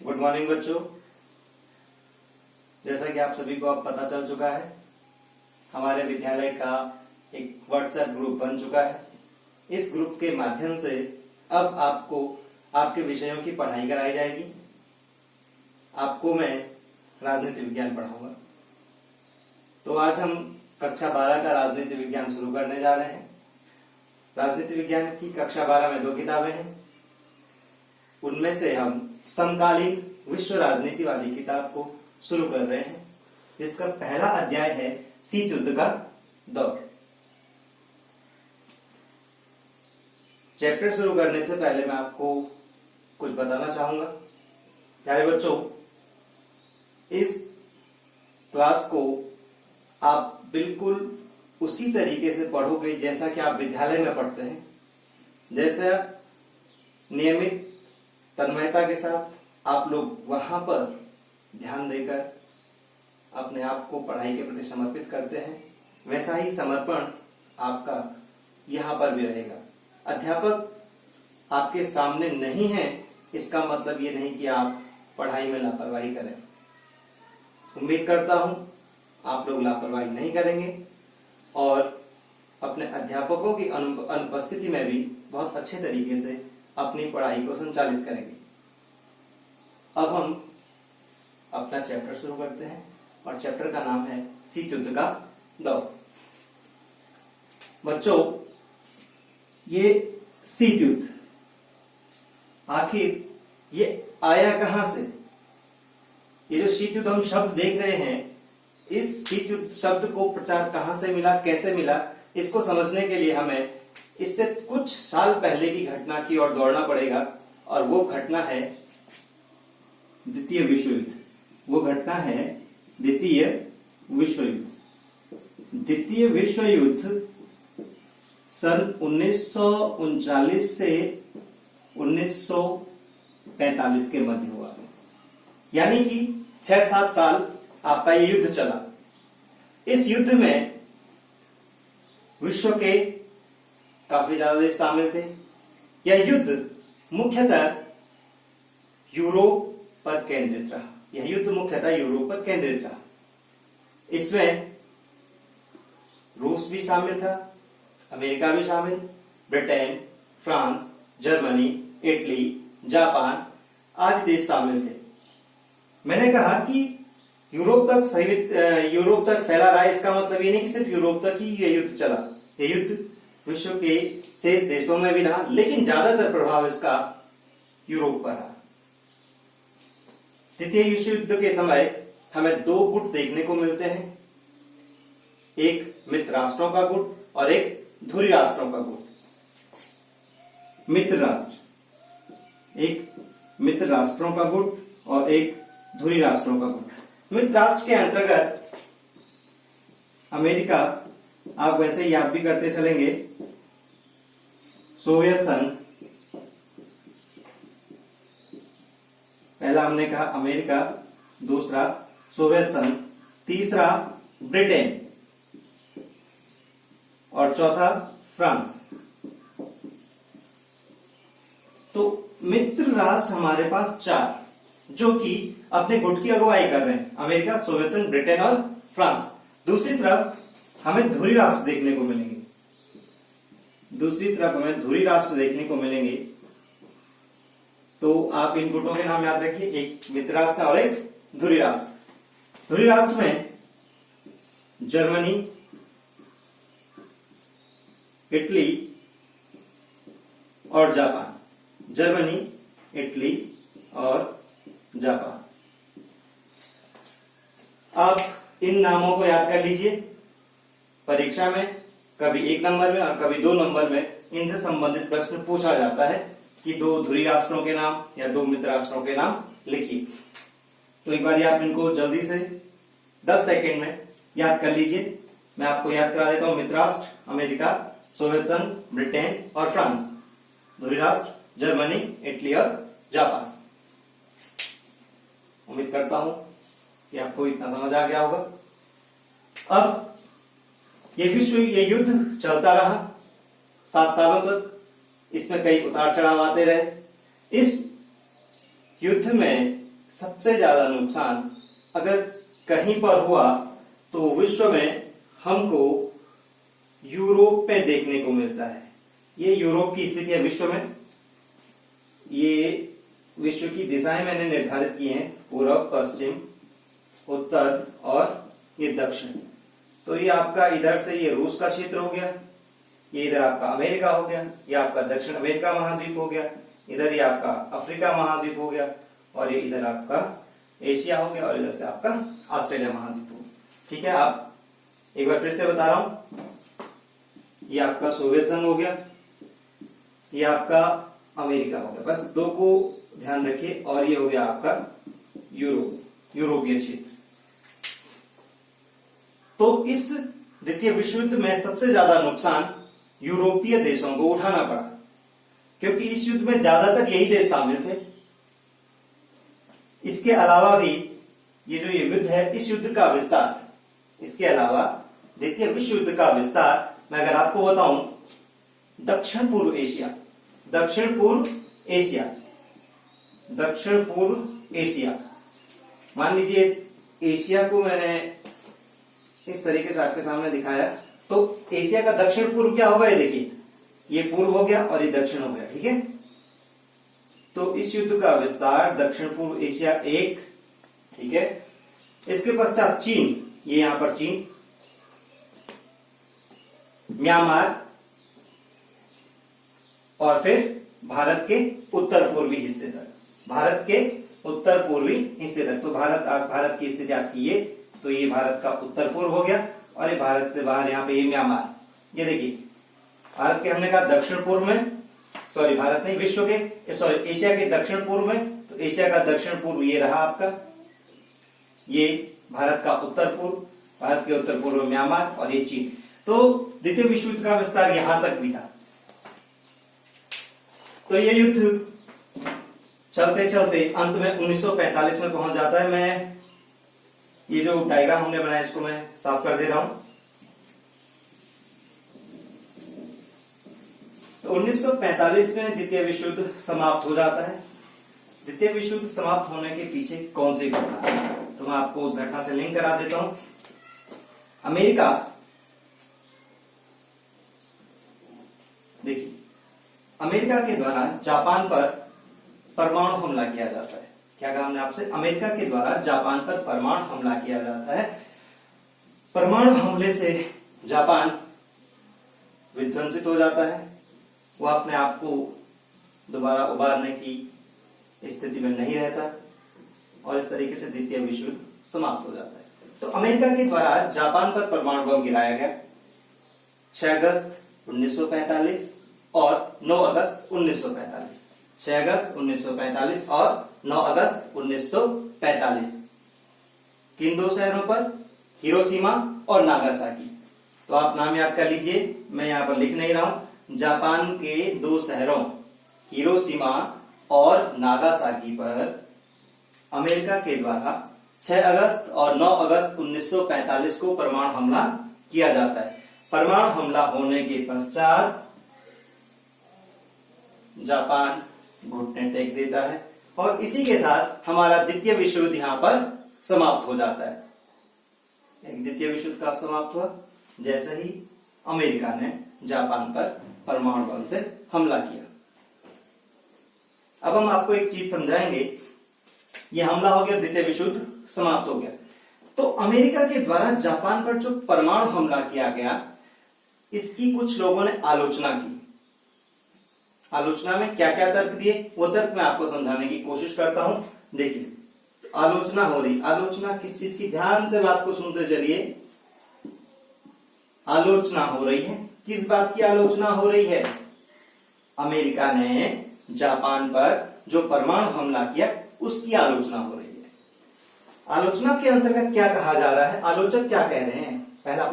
Good morning बच्चों। जैसा कि आप सभी को अब पता चल चुका है, हमारे विद्यालय का एक व्हाट्सएप ग्रुप बन चुका है। इस ग्रुप के माध्यम से अब आपको आपके विषयों की पढ़ाई कराई जाएगी। आपको मैं राजनीति विज्ञान पढ़ाऊंगा। तो आज हम कक्षा 12 का राजनीति विज्ञान शुरू करने जा रहे हैं। राजनीति विज्ञान की कक्षा 12 में 2 किताबें हैं। उनमें से हम समकालीन विश्व राजनीति वाली किताब को शुरू कर रहे हैं, जिसका पहला अध्याय है शीत युद्ध का दौर। चैप्टर शुरू करने से पहले मैं आपको कुछ बताना चाहूंगा। प्यारे बच्चों, इस क्लास को आप बिल्कुल उसी तरीके से पढ़ोगे जैसा कि आप विद्यालय में पढ़ते हैं। जैसे नियमित तन्मयता के साथ आप लोग वहां पर ध्यान देकर अपने आप को पढ़ाई के प्रति समर्पित करते हैं, वैसा ही समर्पण आपका यहाँ पर भी रहेगा। अध्यापक आपके सामने नहीं है, इसका मतलब ये नहीं कि आप पढ़ाई में लापरवाही करें। उम्मीद करता हूं आप लोग लापरवाही नहीं करेंगे और अपने अध्यापकों की अनुपस्थिति में भी बहुत अच्छे तरीके से अपनी पढ़ाई को संचालित करेंगे। अब हम अपना चैप्टर शुरू करते हैं और चैप्टर का नाम है शीत युद्ध का दौर। बच्चों, ये शीत युद्ध आखिर ये आया कहां से? ये जो शीत युद्ध हम शब्द देख रहे हैं, इस शीत युद्ध शब्द को प्रचार कहां से मिला, कैसे मिला, इसको समझने के लिए हमें इससे कुछ साल पहले की घटना की ओर दौड़ना पड़ेगा। और वो घटना है द्वितीय विश्व युद्ध। वो घटना है द्वितीय विश्व युद्ध। द्वितीय विश्व युद्ध सन 1939 से 1945 के मध्य हुआ, यानी कि 6-7 साल आपका ये युद्ध चला। इस युद्ध में विश्व के काफी ज्यादा देश शामिल थे। यह युद्ध मुख्यतः यूरोप पर केंद्रित रहा। यह युद्ध मुख्यतः यूरोप पर केंद्रित रहा। इसमें रूस भी शामिल था, अमेरिका भी शामिल, Britain, France, Germany, Italy, Japan आदि देश शामिल थे। मैंने कहा कि यूरोप तक फैला रहा है, इसका मतलब ये नहीं कि सिर्फ यूरोप तक ही यह युद्ध चला। यह युद्ध विश्व के शेष देशों में भी रहा, लेकिन ज्यादातर प्रभाव इसका यूरोप पर रहा। द्वितीय विश्व युद्ध के समय हमें 2 गुट देखने को मिलते हैं, एक मित्र राष्ट्रों का गुट और एक धुरी राष्ट्रों का गुट। मित्र राष्ट्र, एक मित्र राष्ट्रों का गुट और एक धुरी राष्ट्रों का गुट। मित्र राष्ट्र के अंतर्गत अमेरिका, आप वैसे याद भी करते चलेंगे, सोवियत संघ, पहला हमने कहा अमेरिका, दूसरा सोवियत संघ, तीसरा ब्रिटेन और चौथा फ्रांस। तो मित्र राष्ट्र हमारे पास 4 जो कि अपने गुट की अगुवाई कर रहे हैं, अमेरिका, सोवियत संघ, ब्रिटेन और फ्रांस। दूसरी तरफ हमें धुरी राष्ट्र देखने को मिलेंगे। तो आप इन गुटों के नाम याद रखिए, एक मित्र राष्ट्र और एक धुरी राष्ट्र। धुरी राष्ट्र में जर्मनी, इटली और जापान। जर्मनी, इटली और जापान। आप इन नामों को याद कर लीजिए। परीक्षा में कभी 1 नंबर में और कभी 2 नंबर में इनसे संबंधित प्रश्न पूछा जाता है कि 2 धुरी राष्ट्रों के नाम या 2 मित्र राष्ट्रों के नाम लिखिए। तो एक बार आप इनको जल्दी से 10 सेकेंड में याद कर लीजिए। मैं आपको याद करा देता हूं। मित्र राष्ट्र अमेरिका, सोवियत संघ, ब्रिटेन और फ्रांस। धुरी राष्ट्र जर्मनी, इटली और जापान। उम्मीद करता हूं कि आपको इतना समझ आ गया होगा। अब ये युद्ध चलता रहा 7 सालों तक। इसमें कई उतार चढ़ाव आते रहे। इस युद्ध में सबसे ज्यादा नुकसान अगर कहीं पर हुआ तो विश्व में हमको यूरोप में देखने को मिलता है। ये यूरोप की स्थिति है विश्व में। ये विश्व की दिशाएं मैंने निर्धारित की हैं, पूर्व, पश्चिम, उत्तर और ये दक्षिण। तो ये आपका इधर से ये रूस का क्षेत्र हो गया, ये इधर आपका अमेरिका हो गया, ये आपका दक्षिण अमेरिका महाद्वीप हो गया, इधर ये आपका अफ्रीका महाद्वीप हो गया, और ये इधर आपका एशिया हो गया, और इधर से आपका ऑस्ट्रेलिया महाद्वीप हो गया। ठीक है, आप एक बार फिर से बता रहा हूं, ये आपका सोवियत संघ हो गया, ये आपका अमेरिका हो गया, बस दो को ध्यान रखिए, और ये हो गया आपका यूरोपीय क्षेत्र। तो इस द्वितीय विश्व युद्ध में सबसे ज्यादा नुकसान यूरोपीय देशों को उठाना पड़ा, क्योंकि इस युद्ध में ज्यादातर यही देश शामिल थे। इसके अलावा भी ये जो ये युद्ध है, इस युद्ध का विस्तार, इसके अलावा द्वितीय विश्व युद्ध का विस्तार मैं अगर आपको बताऊं, दक्षिण पूर्व एशिया, मान लीजिए एशिया को मैंने इस तरीके से आपके सामने दिखाया, तो एशिया का दक्षिण पूर्व क्या होगा, ये देखिए, ये पूर्व हो गया और ये दक्षिण हो गया। ठीक है, तो इस युद्ध का विस्तार दक्षिण पूर्व एशिया एक, ठीक है। इसके पश्चात चीन, ये यहां पर चीन, म्यांमार, और फिर भारत के उत्तर पूर्वी हिस्से तक, तो भारत की स्थिति आपकी ये, तो ये भारत का उत्तर पूर्व हो गया, और ये भारत से बाहर यहाँ पे ये म्यांमार। ये देखिए, भारत के हमने कहा दक्षिण पूर्व में, सॉरी भारत नहीं, विश्व के, सॉरी एशिया के दक्षिण पूर्व में, तो एशिया का दक्षिण पूर्व ये रहा आपका, ये भारत का उत्तर पूर्व, भारत के उत्तर पूर्व में म्यांमार, और ये चीन। तो द्वितीय विश्व युद्ध का विस्तार यहां तक भी था। तो ये युद्ध चलते चलते अंत में 1945 में पहुंच जाता है। मैं ये जो डायग्राम हमने बनाया इसको मैं साफ कर दे रहा हूं। तो 1945 में द्वितीय विश्व युद्ध समाप्त हो जाता है। द्वितीय विश्व युद्ध समाप्त होने के पीछे कौन सी घटना है, तो मैं आपको उस घटना से लिंक करा देता हूं। अमेरिका, देखिए, अमेरिका के द्वारा जापान पर परमाणु हमला किया जाता है। क्या कहा हमने आपसे, अमेरिका के द्वारा जापान पर परमाणु हमला किया जाता है। परमाणु हमले से जापान विध्वंसित हो जाता है, वो अपने आप को दोबारा उबारने की स्थिति में नहीं रहता, और इस तरीके से द्वितीय विश्व युद्ध समाप्त हो जाता है। तो अमेरिका के द्वारा जापान पर परमाणु बम गिराया गया 6 अगस्त 1945 और 9 अगस्त 1945, 6 अगस्त 1945 और 9 अगस्त 1945। किन दो शहरों पर, हिरोशिमा और नागासाकी। तो आप नाम याद कर लीजिए, मैं यहां पर लिख नहीं रहा हूं। जापान के दो शहरों हिरोशिमा और नागासाकी पर अमेरिका के द्वारा 6 अगस्त और 9 अगस्त 1945 को परमाणु हमला किया जाता है। परमाणु हमला होने के पश्चात जापान घुटने टेक देता है, और इसी के साथ हमारा द्वितीय विश्व युद्ध यहां पर समाप्त हो जाता है। द्वितीय विश्व युद्ध कब समाप्त हुआ, जैसे ही अमेरिका ने जापान पर परमाणु बम से हमला किया। अब हम आपको एक चीज समझाएंगे, यह हमला हो गया, द्वितीय विश्व युद्ध समाप्त हो गया। तो अमेरिका के द्वारा जापान पर जो परमाणु हमला किया गया, इसकी कुछ लोगों ने आलोचना की। आलोचना में क्या क्या तर्क दिए, वो तर्क मैं आपको समझाने की कोशिश करता हूं। देखिए, आलोचना हो रही, आलोचना किस चीज की, ध्यान से बात को सुनते चलिए। आलोचना हो रही है, किस बात की आलोचना हो रही है, अमेरिका ने जापान पर जो परमाणु हमला किया उसकी आलोचना हो रही है। आलोचना के अंतर्गत क्या कहा जा रहा है, आलोचक क्या कह रहे हैं, पहले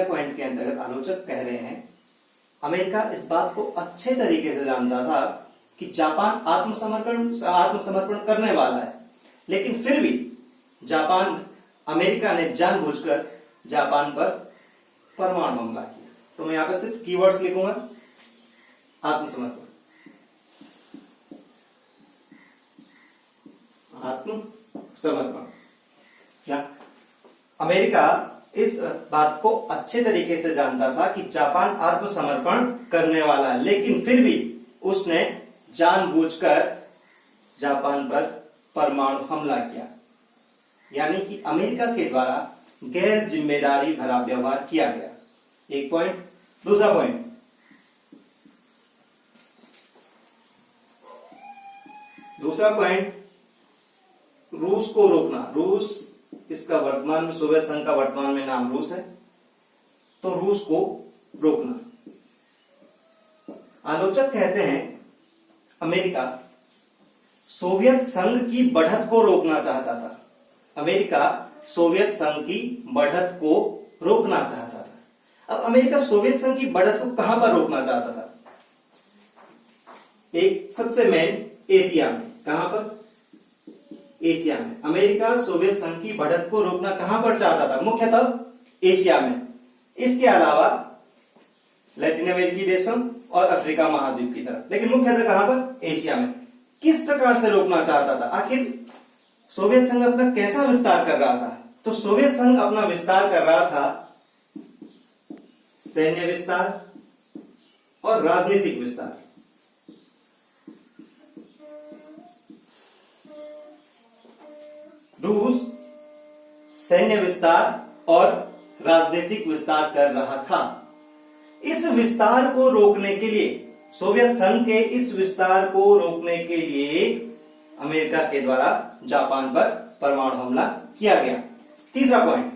पॉइंट के अंतर्गत आलोचक कह रहे हैं, अमेरिका इस बात को अच्छे तरीके से जानता था कि जापान आत्मसमर्पण करने वाला है, लेकिन फिर भी अमेरिका ने जानबूझकर जापान पर परमाणु हमला किया। तो मैं यहां पर सिर्फ कीवर्ड्स लिखूंगा, आत्मसमर्पण, समर्पण। क्या अमेरिका इस बात को अच्छे तरीके से जानता था कि जापान आत्मसमर्पण करने वाला है, लेकिन फिर भी उसने जानबूझकर जापान पर परमाणु हमला किया। यानी कि अमेरिका के द्वारा गैर जिम्मेदारी भरा व्यवहार किया गया। एक पॉइंट। दूसरा पॉइंट, रूस को रोकना। रूस, इसका वर्तमान में सोवियत संघ का वर्तमान में नाम रूस है, तो रूस को रोकना। आलोचक कहते हैं अमेरिका सोवियत संघ की बढ़त को रोकना चाहता था। अमेरिका सोवियत संघ की बढ़त को रोकना चाहता था। अब अमेरिका सोवियत संघ की बढ़त को कहां पर रोकना चाहता था? एक सबसे मेन एशिया में। कहां पर? एशिया में। अमेरिका सोवियत संघ की बढ़त को रोकना कहां पर चाहता था? मुख्यतः एशिया में। इसके अलावा लैटिन अमेरिकी देशों और अफ्रीका महाद्वीप की तरफ, लेकिन मुख्यतः कहां पर? एशिया में। किस प्रकार से रोकना चाहता था? आखिर सोवियत संघ अपना कैसा विस्तार कर रहा था? तो सोवियत संघ अपना विस्तार कर रहा था सैन्य विस्तार और राजनीतिक विस्तार। रूस सैन्य विस्तार और राजनीतिक विस्तार कर रहा था। इस विस्तार को रोकने के लिए, सोवियत संघ के इस विस्तार को रोकने के लिए अमेरिका के द्वारा जापान पर परमाणु हमला किया गया। तीसरा पॉइंट,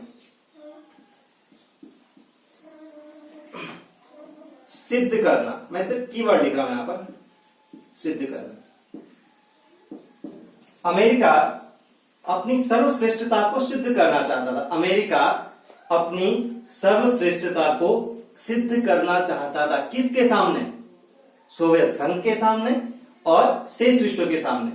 सिद्ध करना। मैं सिर्फ कीवर्ड लिख रहा हूं यहां पर, सिद्ध करना। अमेरिका अपनी सर्वश्रेष्ठता को सिद्ध करना चाहता था। अमेरिका अपनी सर्वश्रेष्ठता को सिद्ध करना चाहता था। किसके सामने? सोवियत संघ के सामने और शेष विश्व के सामने।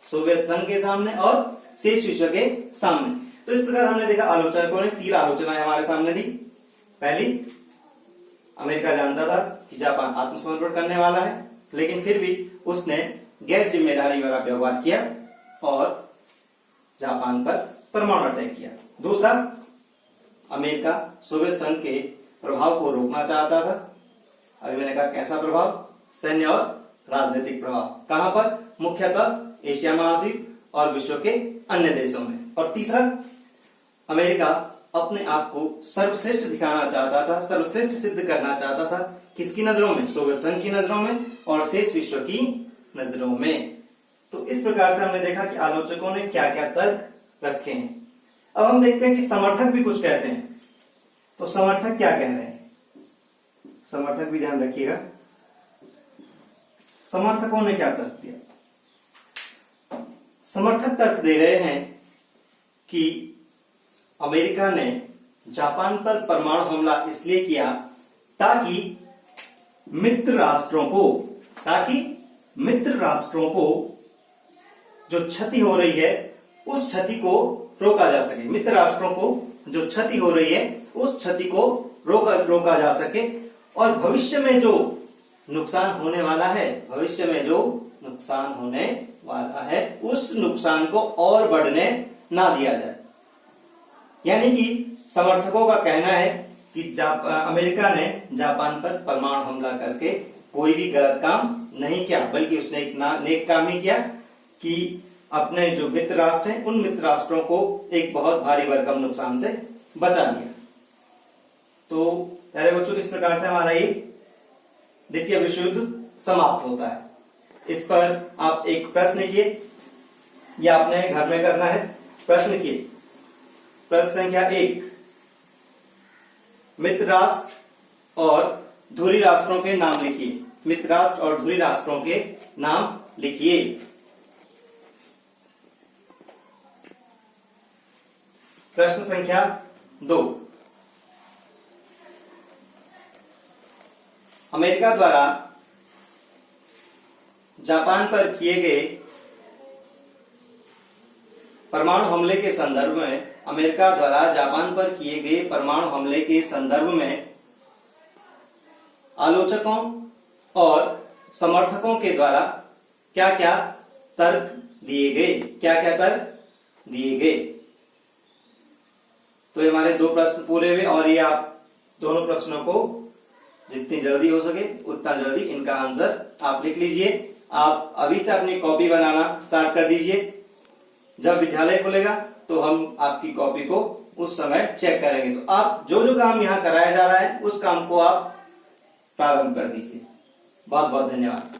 सोवियत संघ के सामने और शेष विश्व के सामने। तो इस प्रकार हमने देखा आलोचकों ने 3 आलोचनाएं हमारे सामने दी। पहली, अमेरिका जानता था कि जापान आत्मसमर्पण करने वाला है, लेकिन फिर भी उसने गैर जिम्मेदारी वाला व्यवहार किया और जापान पर परमाणु अटैक किया। दूसरा, अमेरिका सोवियत संघ के प्रभाव को रोकना चाहता था। अभी मैंने कहा कैसा प्रभाव? सैन्य और राजनीतिक प्रभाव। कहां पर? मुख्यतः एशिया महाद्वीप और विश्व के अन्य देशों में। और तीसरा, अमेरिका अपने आप को सर्वश्रेष्ठ दिखाना चाहता था, सर्वश्रेष्ठ सिद्ध करना चाहता था। किसकी नजरों में? सोवियत संघ की नजरों में और शेष विश्व की नजरों में। तो इस प्रकार से हमने देखा कि आलोचकों ने क्या क्या तर्क रखे हैं। अब हम देखते हैं कि समर्थक भी कुछ कहते हैं। तो समर्थक क्या कह रहे हैं? समर्थक भी ध्यान रखिएगा। समर्थकों ने क्या तर्क दिया? समर्थक तर्क दे रहे हैं कि अमेरिका ने जापान पर परमाणु हमला इसलिए किया ताकि मित्र राष्ट्रों को जो क्षति हो रही है उस क्षति को रोका जा सके। मित्र राष्ट्रों को जो क्षति हो रही है उस क्षति को रोका जा सके और भविष्य में जो नुकसान होने वाला है उस नुकसान को और बढ़ने ना दिया जाए। यानी कि समर्थकों का कहना है कि अमेरिका ने जापान पर परमाणु हमला करके कोई भी गलत काम नहीं किया, बल्कि उसने एक नेक काम ही किया कि अपने जो मित्र राष्ट्र हैं उन मित्र राष्ट्रों को एक बहुत भारी भरकम नुकसान से बचा लिया। तो प्यारे बच्चों, इस प्रकार से हमारा ये द्वितीय विश्व युद्ध समाप्त होता है। इस पर आप एक प्रश्न लिखिए, यह आपने घर में करना है। प्रश्न लिखिए। प्रश्न संख्या 1, मित्र राष्ट्र और धुरी राष्ट्रों के नाम लिखिए। मित्र राष्ट्र और धुरी राष्ट्रों के नाम लिखिए। प्रश्न संख्या 2, अमेरिका द्वारा जापान पर किए गए परमाणु हमले के संदर्भ में, अमेरिका द्वारा जापान पर किए गए परमाणु हमले के संदर्भ में आलोचकों और समर्थकों के द्वारा क्या क्या तर्क दिए गए, क्या क्या तर्क दिए गए। तो ये हमारे 2 प्रश्न पूरे हुए और ये आप दोनों प्रश्नों को जितनी जल्दी हो सके उतना जल्दी इनका आंसर आप लिख लीजिए। आप अभी से अपनी कॉपी बनाना स्टार्ट कर दीजिए। जब विद्यालय खुलेगा तो हम आपकी कॉपी को उस समय चेक करेंगे। तो आप जो जो काम यहाँ कराया जा रहा है उस काम को आप प्रारंभ कर दीजिए। बहुत बहुत धन्यवाद।